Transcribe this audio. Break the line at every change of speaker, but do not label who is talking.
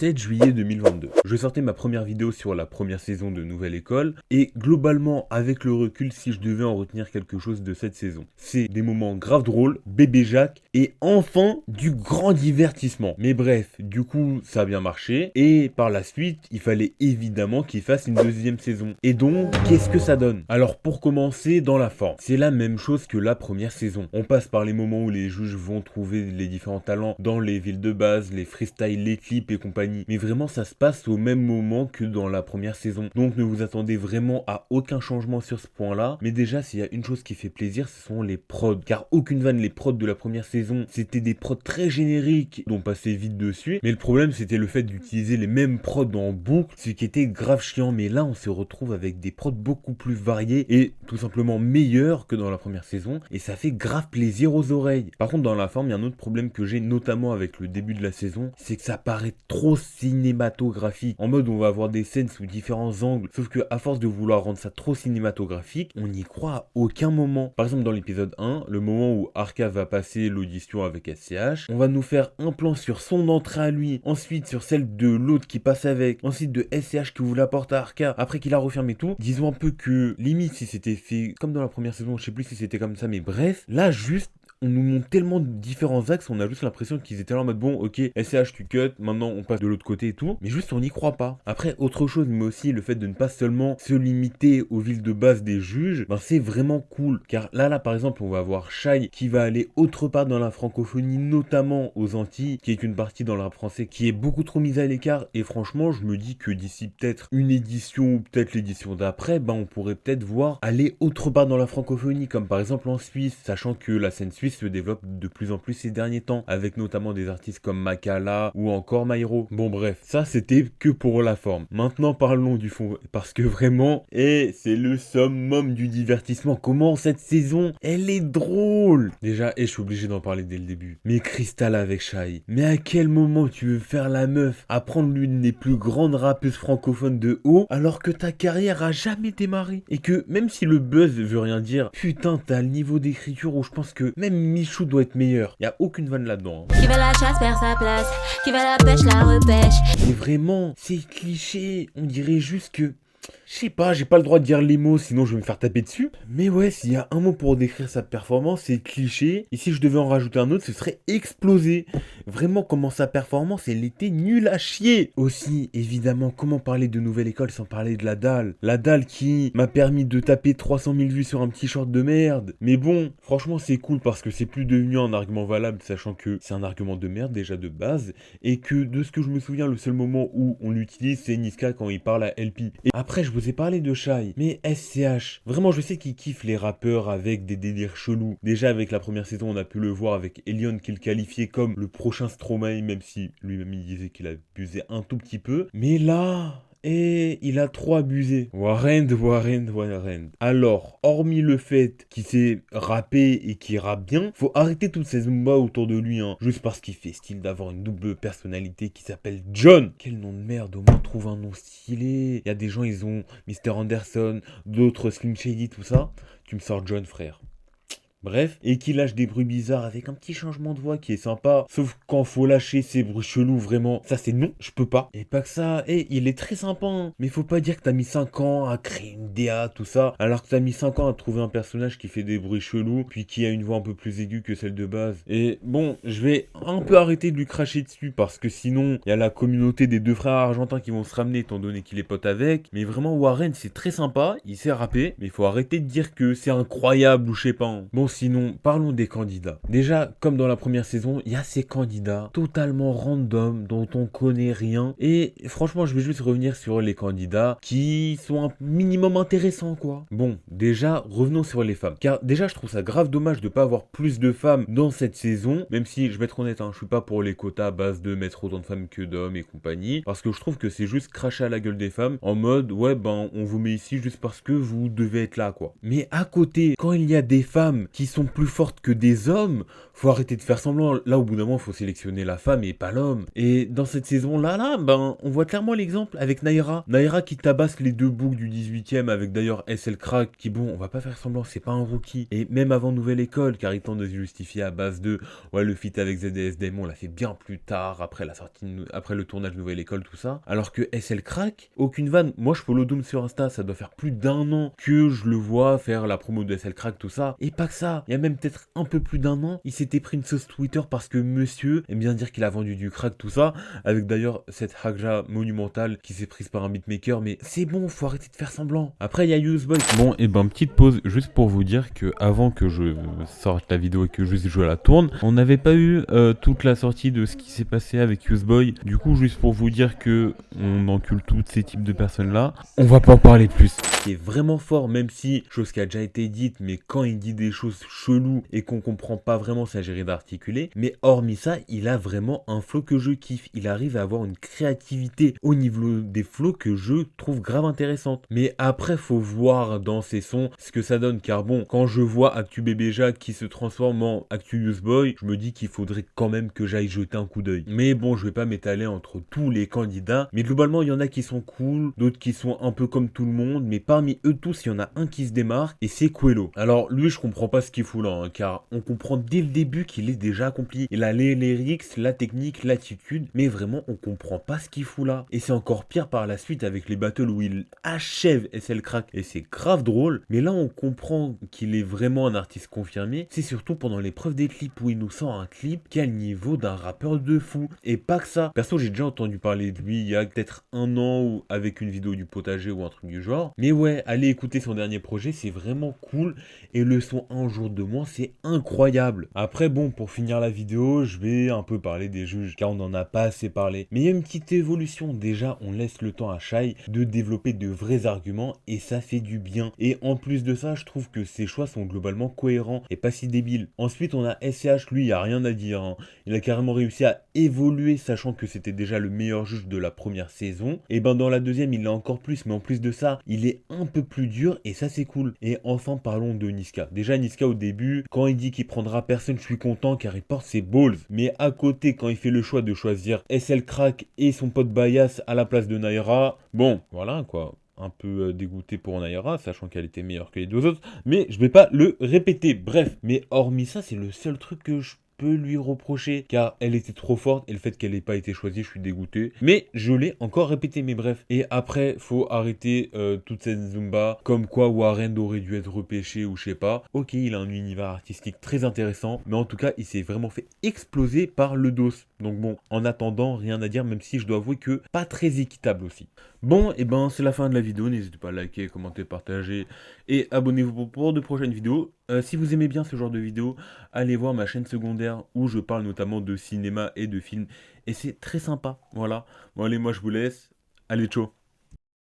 7 juillet 2022. Je sortais ma première vidéo sur la première saison de Nouvelle École et globalement avec le recul, si je devais en retenir quelque chose de cette saison, c'est des moments grave drôles, bébé Jacques et enfin du grand divertissement. Mais bref, du coup ça a bien marché et par la suite il fallait évidemment qu'il fasse une deuxième saison. Et donc qu'est-ce que ça donne? Alors pour commencer, dans la forme, c'est la même chose que la première saison. On passe par les moments où les juges vont trouver les différents talents dans les villes de base, les freestyles, les clips et compagnie. Mais vraiment ça se passe au même moment que dans la première saison. Donc ne vous attendez vraiment à aucun changement sur ce point-là. Mais déjà s'il y a une chose qui fait plaisir, ce sont les prods. Car aucune vanne, les prods de la première saison, c'était des prods très génériques dont on passait vite dessus. Mais le problème c'était le fait d'utiliser les mêmes prods en boucle, ce qui était grave chiant. Mais là on se retrouve avec des prods beaucoup plus variés et tout simplement meilleurs que dans la première saison. Et ça fait grave plaisir aux oreilles. Par contre dans la forme, il y a un autre problème que j'ai notamment avec le début de la saison, c'est que ça paraît trop cinématographique. En mode on va avoir des scènes sous différents angles, sauf que à force de vouloir rendre ça trop cinématographique, on n'y croit à aucun moment. Par exemple dans l'épisode 1, le moment où Arca va passer l'audition avec SCH, on va nous faire un plan sur son entrée à lui, ensuite sur celle de l'autre qui passe avec, ensuite de SCH qui ouvre la porte à Arca, après qu'il a refermé tout. Disons un peu que limite si c'était fait comme dans la première saison, je sais plus si c'était comme ça, mais bref, là juste on nous montre tellement de différents axes, on a juste l'impression qu'ils étaient là en mode bon, ok, SCH tu cut, maintenant on passe de l'autre côté et tout, mais juste on n'y croit pas. Après, autre chose, mais aussi le fait de ne pas seulement se limiter aux villes de base des juges, ben c'est vraiment cool. Car là par exemple, on va avoir Shai qui va aller autre part dans la francophonie, notamment aux Antilles, qui est une partie dans le rap français qui est beaucoup trop mise à l'écart, et franchement, je me dis que d'ici peut-être une édition ou peut-être l'édition d'après, ben on pourrait peut-être voir aller autre part dans la francophonie, comme par exemple en Suisse, sachant que la scène suisse se développe de plus en plus ces derniers temps, avec notamment des artistes comme Makala ou encore Myro. Bon bref, ça c'était que pour la forme. Maintenant parlons du fond, parce que vraiment, c'est le summum du divertissement. Comment cette saison, elle est drôle. Déjà, je suis obligé d'en parler dès le début. Mais Crystal avec Shai, mais à quel moment tu veux faire la meuf à prendre l'une des plus grandes rappeuses francophones de haut, alors que ta carrière a jamais démarré, et que même si le buzz veut rien dire, putain t'as le niveau d'écriture où je pense que même Michou doit être meilleur. Y a aucune vanne là-dedans.
Qui va la chasse perd sa place, qui va la pêche la repêche.
Mais vraiment, c'est cliché. On dirait juste que... Je sais pas, j'ai pas le droit de dire les mots, sinon je vais me faire taper dessus. Mais ouais, s'il y a un mot pour décrire sa performance, c'est cliché. Et si je devais en rajouter un autre, ce serait exploser. Vraiment, comment sa performance, elle était nulle à chier. Aussi, évidemment, comment parler de Nouvelle École sans parler de la dalle. La dalle qui m'a permis de taper 300 000 vues sur un petit short de merde. Mais bon, franchement, c'est cool parce que c'est plus devenu un argument valable, sachant que c'est un argument de merde déjà de base. Et que de ce que je me souviens, le seul moment où on l'utilise, c'est Niska quand il parle à LP. Et après, je vous ai parlé de Shai, mais SCH, vraiment je sais qu'il kiffe les rappeurs avec des délires chelous. Déjà avec la première saison, on a pu le voir avec Elion qu'il qualifiait comme le prochain Stromae, même si lui-même il disait qu'il abusait un tout petit peu. Mais là... il a trop abusé. Warren. Alors, hormis le fait qu'il s'est rappé et qu'il rappe bien, faut arrêter toutes ces zumbas autour de lui, hein. Juste parce qu'il fait style d'avoir une double personnalité qui s'appelle John. Quel nom de merde, au moins trouve un nom stylé. Il y a des gens, ils ont Mr. Anderson, d'autres Slim Shady, tout ça. Tu me sors John, frère. Bref, et qui lâche des bruits bizarres avec un petit changement de voix qui est sympa. Sauf quand faut lâcher ces bruits chelous, vraiment, ça c'est non, je peux pas. Et pas que ça, il est très sympa, hein. Mais faut pas dire que t'as mis 5 ans à créer une DA, tout ça, alors que t'as mis 5 ans à trouver un personnage qui fait des bruits chelous, puis qui a une voix un peu plus aiguë que celle de base. Et bon, je vais un peu arrêter de lui cracher dessus, parce que sinon, il y a la communauté des deux frères argentins qui vont se ramener, étant donné qu'il est pote avec. Mais vraiment, Warren, c'est très sympa, il sait rapper, mais il faut arrêter de dire que c'est incroyable ou je sais pas, hein. Bon, sinon, parlons des candidats. Déjà, comme dans la première saison, il y a ces candidats totalement random, dont on connaît rien. Et franchement, je vais juste revenir sur les candidats qui sont un minimum intéressants, quoi. Bon, déjà, revenons sur les femmes. Car déjà, je trouve ça grave dommage de pas avoir plus de femmes dans cette saison. Même si, je vais être honnête, hein, je suis pas pour les quotas à base de mettre autant de femmes que d'hommes et compagnie. Parce que je trouve que c'est juste cracher à la gueule des femmes. En mode, ouais, ben, on vous met ici juste parce que vous devez être là, quoi. Mais à côté, quand il y a des femmes qui sont plus fortes que des hommes, faut arrêter de faire semblant. Là, au bout d'un moment, faut sélectionner la femme et pas l'homme. Et dans cette saison-là, ben, on voit clairement l'exemple avec Naira. Naira qui tabasse les deux boucs du 18e avec d'ailleurs SL Crack, qui bon, on va pas faire semblant, c'est pas un rookie. Et même avant Nouvelle École, car il tente de se justifier à base de, ouais, le feat avec ZDS Daemon, on l'a fait bien plus tard, après la sortie, après le tournage Nouvelle École, tout ça. Alors que SL Crack, aucune vanne. Moi, je follow Doom sur Insta, ça doit faire plus d'1 an que je le vois faire la promo de SL Crack, tout ça. Et pas que ça, il y a même peut-être un peu plus d'1 an, il s'était pris une sauce Twitter parce que monsieur aime bien dire qu'il a vendu du crack, tout ça, avec d'ailleurs cette haja monumentale qui s'est prise par un beatmaker, mais c'est bon, faut arrêter de faire semblant. Après, il y a Useboy. Bon, et ben, petite pause, juste pour vous dire que avant que je sorte la vidéo et que juste je la tourne, on n'avait pas eu toute la sortie de ce qui s'est passé avec Useboy. Du coup, juste pour vous dire que on encule tous ces types de personnes-là, on va pas en parler plus. Qui est vraiment fort, même si, chose qui a déjà été dite, mais quand il dit des choses cheloues et qu'on comprend pas vraiment sa gérée d'articuler, mais hormis ça, il a vraiment un flow que je kiffe. Il arrive à avoir une créativité au niveau des flows que je trouve grave intéressante. Mais après, faut voir dans ses sons ce que ça donne, car bon, quand je vois Actu Bébé Jacques qui se transforme en Actu Useboy, je me dis qu'il faudrait quand même que j'aille jeter un coup d'œil. Mais bon, je vais pas m'étaler entre tous les candidats, mais globalement, il y en a qui sont cool, d'autres qui sont un peu comme tout le monde, mais parmi eux tous, il y en a un qui se démarque, et c'est Quello. Alors lui, je comprends pas ce qu'il fout là, hein, car on comprend dès le début qu'il est déjà accompli. Il a les lyrics, la technique, l'attitude, mais vraiment, on comprend pas ce qu'il fout là. Et c'est encore pire par la suite avec les battles où il achève SL Crack, et c'est grave drôle, mais là, on comprend qu'il est vraiment un artiste confirmé. C'est surtout pendant l'épreuve des clips où il nous sort un clip qui a le niveau d'un rappeur de fou. Et pas que ça. Perso, j'ai déjà entendu parler de lui il y a peut-être 1 an ou avec une vidéo du potager ou un truc du genre. Mais ouais, allez écouter son dernier projet, c'est vraiment cool. Et le son Un jour de moins, c'est incroyable. Après, bon, pour finir la vidéo, je vais un peu parler des juges, car on n'en a pas assez parlé. Mais il y a une petite évolution. Déjà, on laisse le temps à Shai de développer de vrais arguments, et ça fait du bien. Et en plus de ça, je trouve que ses choix sont globalement cohérents et pas si débiles. Ensuite, on a SCH, lui, il n'y a rien à dire, hein. Il a carrément réussi à évoluer, sachant que c'était déjà le meilleur juge de la première saison. Et ben dans la deuxième, il l'a encore plus, mais en plus de ça, il est un peu plus dur, et ça c'est cool. Et enfin, parlons de Niska. Déjà, Niska au début, quand il dit qu'il prendra personne, je suis content car il porte ses balls. Mais à côté, quand il fait le choix de choisir SL Crack et son pote Bias à la place de Naira, bon, voilà quoi. Un peu dégoûté pour Naira, sachant qu'elle était meilleure que les deux autres, mais je vais pas le répéter. Bref, mais hormis ça, c'est le seul truc que je peux lui reprocher, car elle était trop forte, et le fait qu'elle n'ait pas été choisie, je suis dégoûté. Mais je l'ai encore répété, mais bref. Et après, faut arrêter toute cette Zumba, comme quoi Warren aurait dû être repêché ou je sais pas. Ok, il a un univers artistique très intéressant, mais en tout cas, il s'est vraiment fait exploser par le dos. Donc bon, en attendant, rien à dire, même si je dois avouer que pas très équitable aussi. Bon, et ben c'est la fin de la vidéo, n'hésitez pas à liker, commenter, partager et abonnez-vous pour de prochaines vidéos. Si vous aimez bien ce genre de vidéos, allez voir ma chaîne secondaire où je parle notamment de cinéma et de films, et c'est très sympa, voilà. Bon allez, moi je vous laisse, allez ciao.